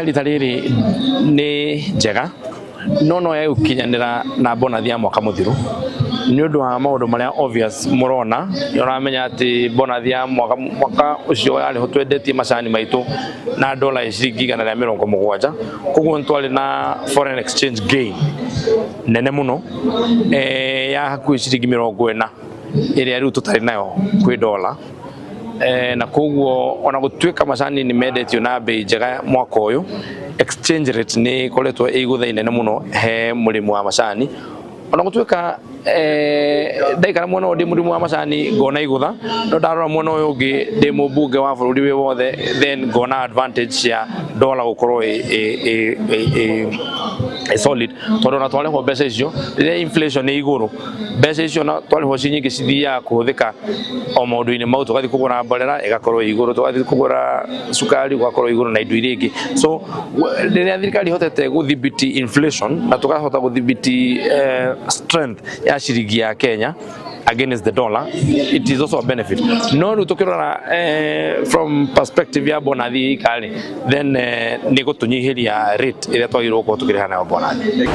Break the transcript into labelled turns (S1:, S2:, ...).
S1: ya rita riri ni njega no ya ukinyanira na mbonathi ya mwaka muthiru ni undu wa maundu maria obvious murona uramenya ati mbonathi ya mwaka ucio yari ho twendetie macani maitu na dola ciringi 170 koguo ntwari na foreign exchange gain nene muno ya hakuhi ciringi 40 iria riu tutari nayo kwi dola na koguo ona gutwika macani ni mendetio na bei njega mwaka uyu exchange rate ni koretwo iguthaine nene muno he murimu wa macani ona gutwika ndaikara mwana ndi murimu wa macani ngona igutha no ndarora mwana uyu ungi ndi mubunge wa bururi wi wothe then ngona advantage ya dollar gukorwo solid tondu na twariho mbeca icio riria inflation ni iguru mbeca icio na twariho cinyingi cithia kuhuthika o maundu-ini mau tugathi kugura mborera igakorwo iguru tugathi kugura sukari ugakorwo iguru na indo iria ingi so riria thirikari hotete guthibiti inflation na tukahota guthibiti strength ya ciringi ya Kenya against the dollar, it is also a benefit. No tukirora from perspective ya mbonathi kali then ni gutunyihiria rate iria twagirwo ko tukirihana mbonathi.